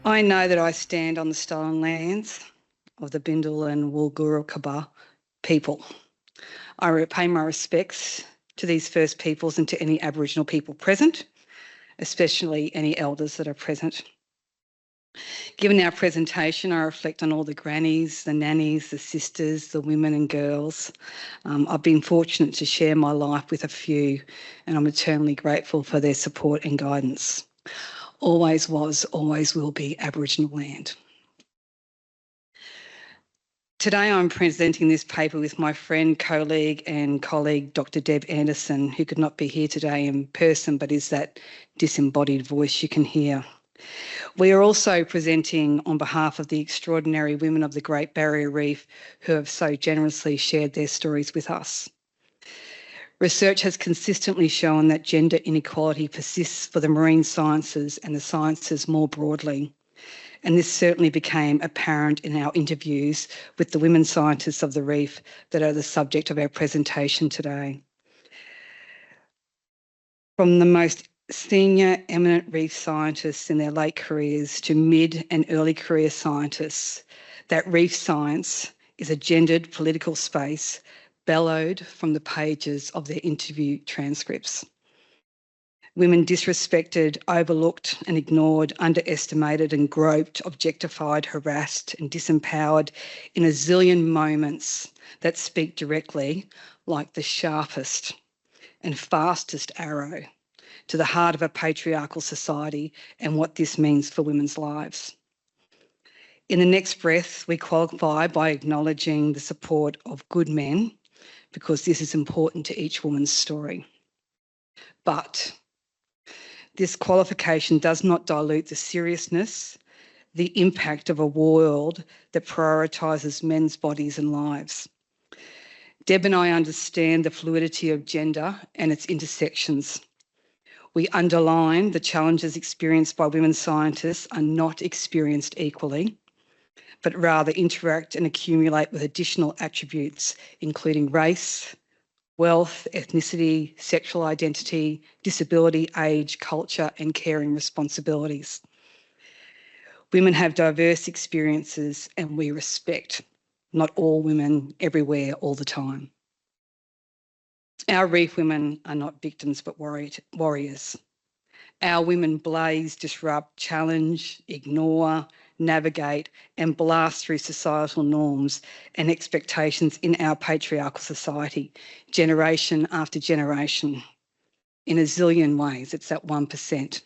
I know that I stand on the stolen lands of the Bindal and Woolgoorukaba people. I pay my respects to these First Peoples and to any Aboriginal people present, especially any elders that are present. Given our presentation, I reflect on all the grannies, the nannies, the sisters, the women and girls. I've been fortunate to share my life with a few, and I'm eternally grateful for their support and guidance. Always was, always will be Aboriginal land. Today I'm presenting this paper with my friend, colleague and colleague Dr. Deb Anderson, who could not be here today in person but is that disembodied voice you can hear. We are also presenting on behalf of the extraordinary women of the Great Barrier Reef who have so generously shared their stories with us. Research has consistently shown that gender inequality persists for the marine sciences and the sciences more broadly. And this certainly became apparent in our interviews with the women scientists of the reef that are the subject of our presentation today. From the most senior eminent reef scientists in their late careers to mid and early career scientists, that reef science is a gendered political space bellowed from the pages of their interview transcripts. Women disrespected, overlooked and ignored, underestimated and groped, objectified, harassed and disempowered in a zillion moments that speak directly, like the sharpest and fastest arrow, to the heart of a patriarchal society and what this means for women's lives. In the next breath, we qualify by acknowledging the support of good men, because this is important to each woman's story. But this qualification does not dilute the seriousness, the impact of a world that prioritises men's bodies and lives. Deb and I understand the fluidity of gender and its intersections. We underline the challenges experienced by women scientists are not experienced equally, but rather interact and accumulate with additional attributes, including race, wealth, ethnicity, sexual identity, disability, age, culture, and caring responsibilities. Women have diverse experiences and we respect not all women everywhere all the time. Our reef women are not victims but warriors. Our women blaze, disrupt, challenge, ignore, navigate and blast through societal norms and expectations in our patriarchal society, generation after generation, in a zillion ways. It's that 1%.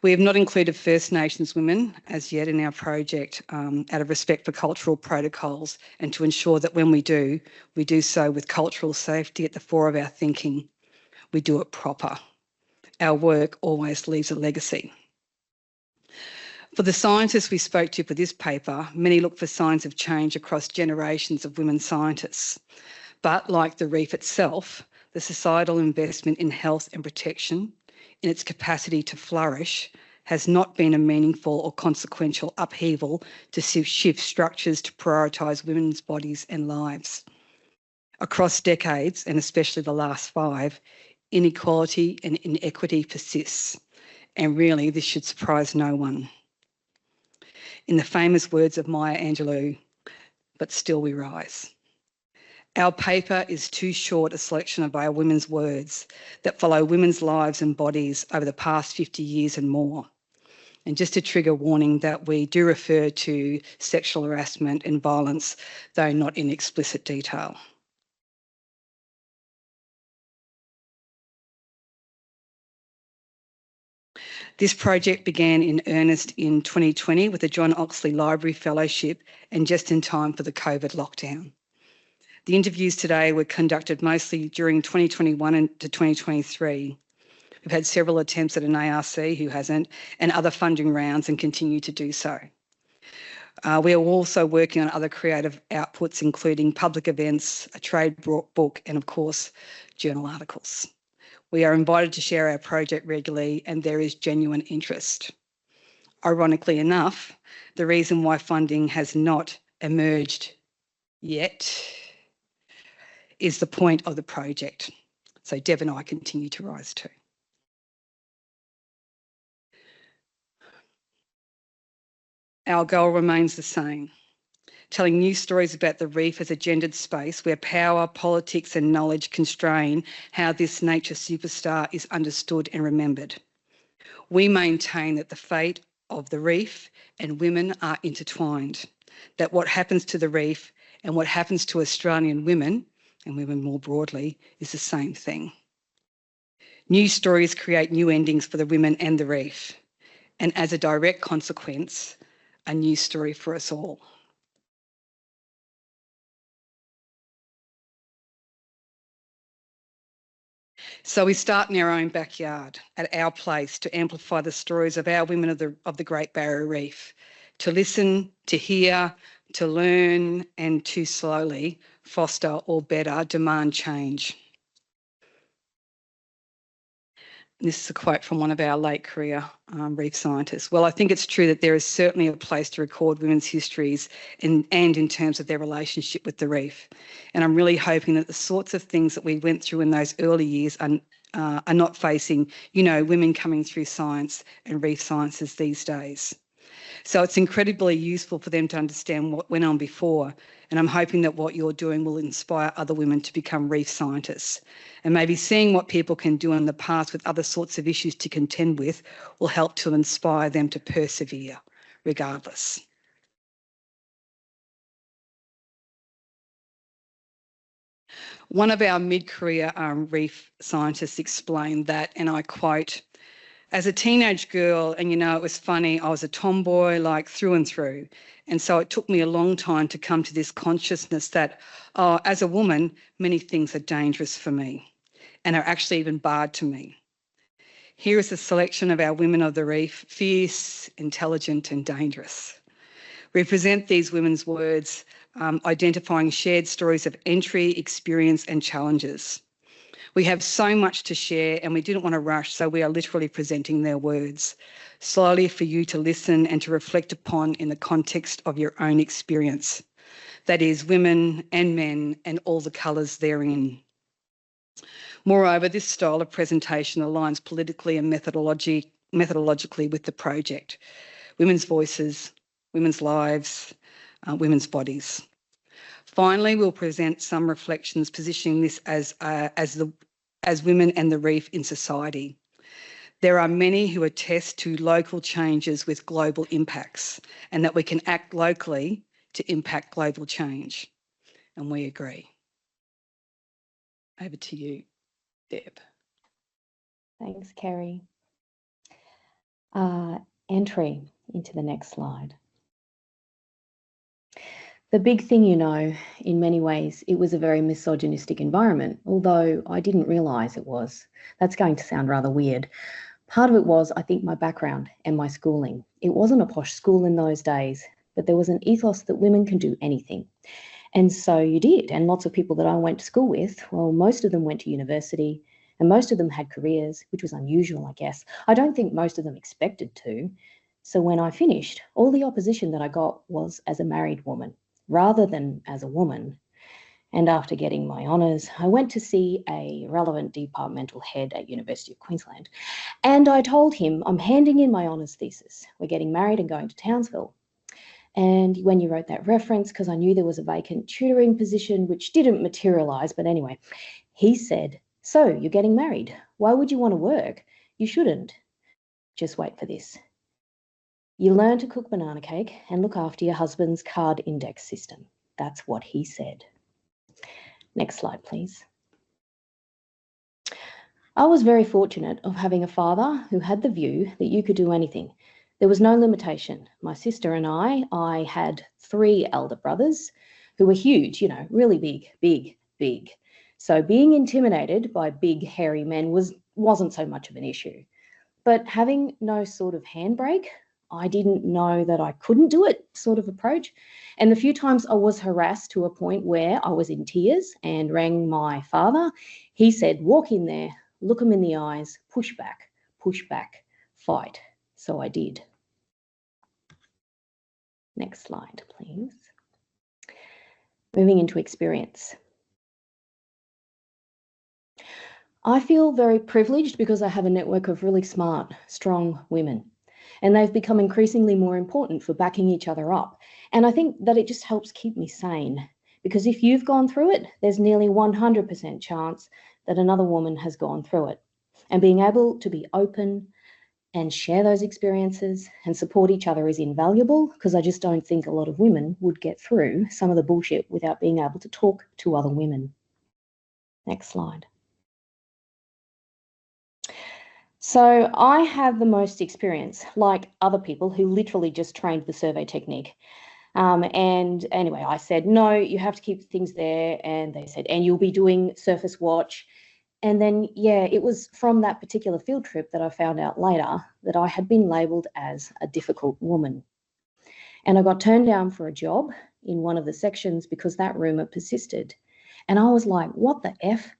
We have not included First Nations women as yet in our project out of respect for cultural protocols and to ensure that when we do so with cultural safety at the fore of our thinking. We do it proper. Our work always leaves a legacy. For the scientists we spoke to for this paper, many look for signs of change across generations of women scientists. But like the reef itself, the societal investment in health and protection, in its capacity to flourish, has not been a meaningful or consequential upheaval to shift structures to prioritise women's bodies and lives. Across decades, and especially the last 5, inequality and inequity persists, and really this should surprise no one. In the famous words of Maya Angelou, but still we rise. Our paper is too short a selection of our women's words that follow women's lives and bodies over the past 50 years and more. And just a trigger warning that we do refer to sexual harassment and violence, though not in explicit detail. This project began in earnest in 2020 with the John Oxley Library Fellowship and just in time for the COVID lockdown. The interviews today were conducted mostly during 2021 and to 2023. We've had several attempts at an ARC, who hasn't, and other funding rounds and continue to do so. We are also working on other creative outputs, including public events, a trade book, and of course, journal articles. We are invited to share our project regularly and there is genuine interest. Ironically enough, the reason why funding has not emerged yet is the point of the project. So Deb and I continue to rise too. Our goal remains the same: telling new stories about the reef as a gendered space where power, politics and knowledge constrain how this nature superstar is understood and remembered. We maintain that the fate of the reef and women are intertwined, that what happens to the reef and what happens to Australian women, and women more broadly, is the same thing. New stories create new endings for the women and the reef, and as a direct consequence, a new story for us all. So we start in our own backyard, at our place, to amplify the stories of our women of the Great Barrier Reef, to listen, to hear, to learn, and to slowly foster or better demand change. This is a quote from one of our late career reef scientists. Well, I think it's true that there is certainly a place to record women's histories and in terms of their relationship with the reef. And I'm really hoping that the sorts of things that we went through in those early years are not facing, women coming through science and reef sciences these days. So it's incredibly useful for them to understand what went on before. And I'm hoping that what you're doing will inspire other women to become reef scientists. And maybe seeing what people can do in the past with other sorts of issues to contend with will help to inspire them to persevere regardless. One of our mid-career reef scientists explained that, and I quote, "As a teenage girl, and it was funny, I was a tomboy like through and through. And so it took me a long time to come to this consciousness that, as a woman, many things are dangerous for me and are actually even barred to me. Here is a selection of our women of the reef: fierce, intelligent and dangerous. We present these women's words, identifying shared stories of entry, experience and challenges. We have so much to share and we didn't want to rush, so we are literally presenting their words, slowly for you to listen and to reflect upon in the context of your own experience. That is, women and men and all the colours therein." Moreover, this style of presentation aligns politically and methodologically with the project: women's voices, women's lives, women's bodies. Finally, we'll present some reflections positioning this as women and the reef in society. There are many who attest to local changes with global impacts and that we can act locally to impact global change. And we agree. Over to you, Deb. Thanks, Kerry. Entry into the next slide. The big thing, in many ways, it was a very misogynistic environment, although I didn't realise it was. That's going to sound rather weird. Part of it was, I think, my background and my schooling. It wasn't a posh school in those days, but there was an ethos that women can do anything. And so you did. And lots of people that I went to school with, well, most of them went to university and most of them had careers, which was unusual, I guess. I don't think most of them expected to. So when I finished, all the opposition that I got was as a married woman rather than as a woman. And after getting my honours, I went to see a relevant departmental head at University of Queensland. And I told him, I'm handing in my honours thesis. We're getting married and going to Townsville. And when you wrote that reference, because I knew there was a vacant tutoring position, which didn't materialise, but anyway, he said, "So you're getting married. Why would you want to work? You shouldn't. Just wait for this. You learn to cook banana cake and look after your husband's card index system." That's what he said. Next slide, please. I was very fortunate of having a father who had the view that you could do anything. There was no limitation. My sister and I had 3 elder brothers who were huge, really big. So being intimidated by big, hairy men wasn't so much of an issue. But having no sort of handbrake, I didn't know that I couldn't do it sort of approach. And the few times I was harassed to a point where I was in tears and rang my father, he said, "Walk in there, look them in the eyes, push back, fight." So I did. Next slide, please. Moving into experience. I feel very privileged because I have a network of really smart, strong women. and they've become increasingly more important for backing each other up. And I think that it just helps keep me sane, because if you've gone through it, there's nearly 100% chance that another woman has gone through it. And being able to be open and share those experiences and support each other is invaluable, because I just don't think a lot of women would get through some of the bullshit without being able to talk to other women. Next slide. So I have the most experience, like other people who literally just trained the survey technique. And anyway, I said, no, you have to keep things there. And they said, and you'll be doing surface watch. And then, yeah, it was from that particular field trip that I found out later that I had been labelled as a difficult woman. And I got turned down for a job in one of the sections because that rumour persisted. And I was like, what the F?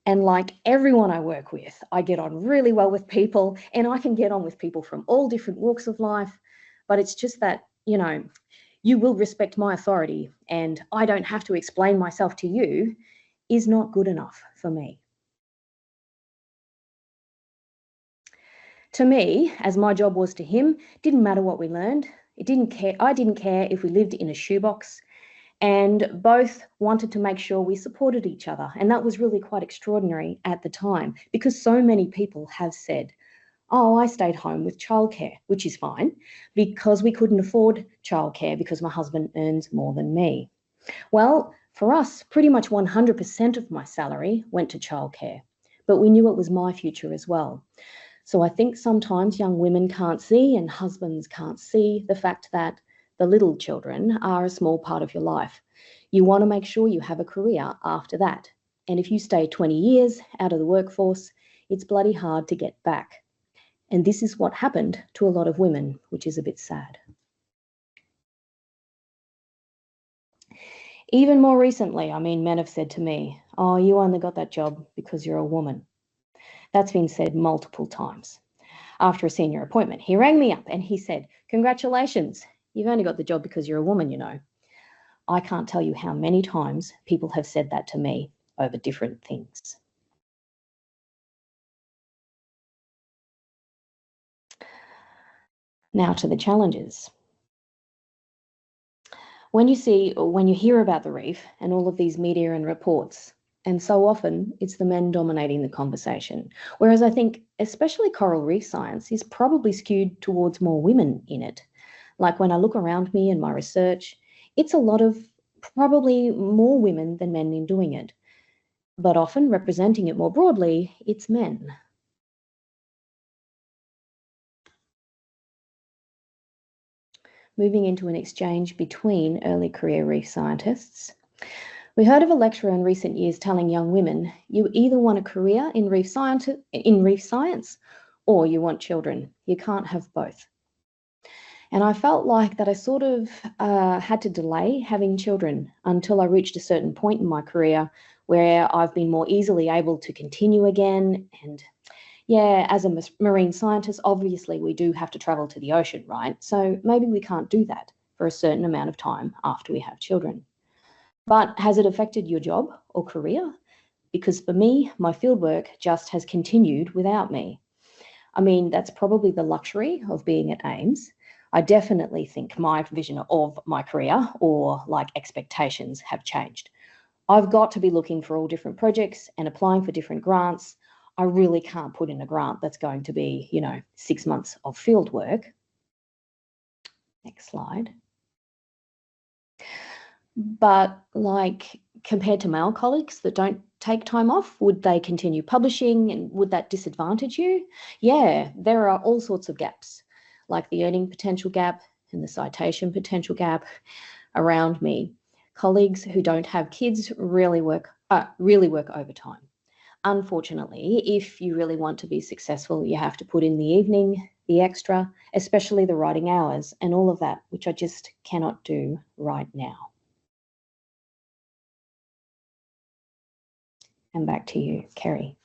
And like everyone I work with, I get on really well with people, and I can get on with people from all different walks of life. But it's just that, you know, you will respect my authority and I don't have to explain myself to you is not good enough for me. To me, as my job was to him, didn't matter what we learned. I didn't care if we lived in a shoebox. And both wanted to make sure we supported each other. And that was really quite extraordinary at the time, because so many people have said, oh, I stayed home with childcare, which is fine, because we couldn't afford childcare because my husband earns more than me. Well, for us, pretty much 100% of my salary went to childcare, but we knew it was my future as well. So I think sometimes young women can't see and husbands can't see the fact that the little children are a small part of your life. You want to make sure you have a career after that. And if you stay 20 years out of the workforce, it's bloody hard to get back. And this is what happened to a lot of women, which is a bit sad. Even more recently, men have said to me, oh, you only got that job because you're a woman. That's been said multiple times. After a senior appointment, he rang me up and he said, congratulations, you've only got the job because you're a woman, you know. I can't tell you how many times people have said that to me over different things. Now to the challenges. When you hear about the reef and all of these media and reports, and so often it's the men dominating the conversation, whereas I think especially coral reef science is probably skewed towards more women in it. Like when I look around me in my research, it's a lot of probably more women than men in doing it. But often representing it more broadly, it's men. Moving into an exchange between early career reef scientists. We heard of a lecturer in recent years telling young women, you either want a career in reef science or you want children. You can't have both. And I felt like that I sort of had to delay having children until I reached a certain point in my career where I've been more easily able to continue again. And yeah, as a marine scientist, obviously we do have to travel to the ocean, right? So maybe we can't do that for a certain amount of time after we have children. But has it affected your job or career? Because for me, my fieldwork just has continued without me. That's probably the luxury of being at AIMS. I definitely think my vision of my career or like expectations have changed. I've got to be looking for all different projects and applying for different grants. I really can't put in a grant that's going to be, 6 months of field work. Next slide. But like compared to male colleagues that don't take time off, would they continue publishing and would that disadvantage you? Yeah, there are all sorts of gaps, like the earning potential gap and the citation potential gap around me. Colleagues who don't have kids really work overtime. Unfortunately, if you really want to be successful, you have to put in the evening, the extra, especially the writing hours and all of that, which I just cannot do right now. And back to you, Kerry.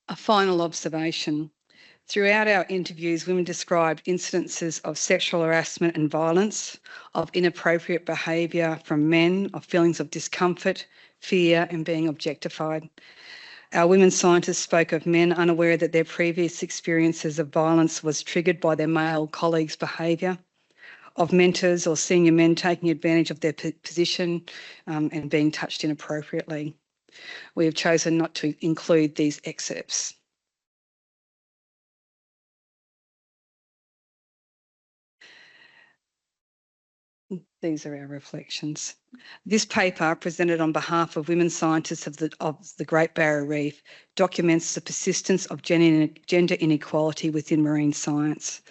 A final observation. Throughout our interviews, women described incidences of sexual harassment and violence, of inappropriate behaviour from men, of feelings of discomfort, fear and being objectified. Our women scientists spoke of men unaware that their previous experiences of violence was triggered by their male colleagues' behaviour, of mentors or senior men taking advantage of their position and being touched inappropriately. We have chosen not to include these excerpts. These are our reflections. This paper, presented on behalf of women scientists of the Great Barrier Reef, documents the persistence of gender inequality within marine science.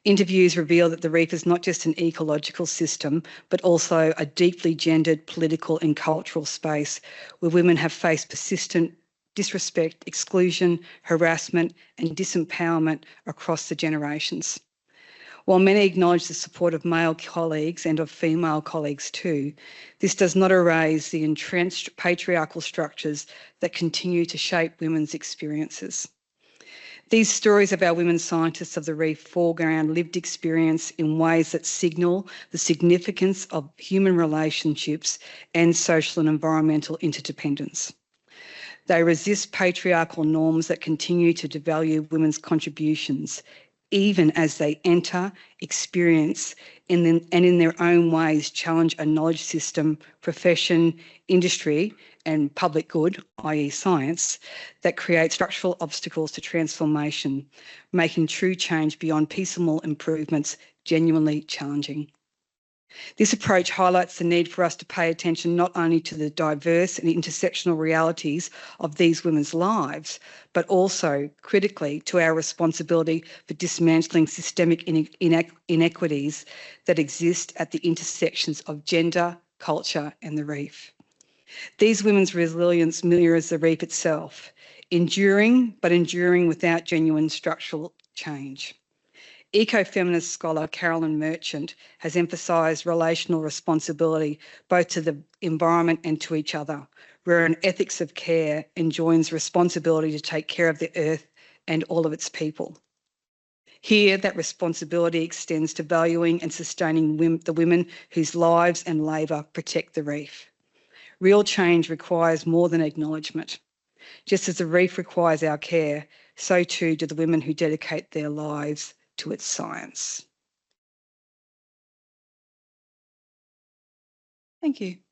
Interviews reveal that the reef is not just an ecological system, but also a deeply gendered political and cultural space where women have faced persistent disrespect, exclusion, harassment, and disempowerment across the generations. While many acknowledge the support of male colleagues and of female colleagues too, this does not erase the entrenched patriarchal structures that continue to shape women's experiences. These stories of our women scientists of the reef foreground lived experience in ways that signal the significance of human relationships and social and environmental interdependence. They resist patriarchal norms that continue to devalue women's contributions, even as they enter, experience, and in their own ways challenge a knowledge system, profession, industry, and public good, i.e. science, that create structural obstacles to transformation, making true change beyond piecemeal improvements genuinely challenging. This approach highlights the need for us to pay attention not only to the diverse and intersectional realities of these women's lives, but also, critically, to our responsibility for dismantling systemic inequities that exist at the intersections of gender, culture, and the reef. These women's resilience mirrors the reef itself, enduring, but enduring without genuine structural change. Ecofeminist scholar Carolyn Merchant has emphasised relational responsibility both to the environment and to each other, where an ethics of care enjoins responsibility to take care of the earth and all of its people. Here, that responsibility extends to valuing and sustaining the women whose lives and labour protect the reef. Real change requires more than acknowledgement. Just as the reef requires our care, so too do the women who dedicate their lives to its science. Thank you.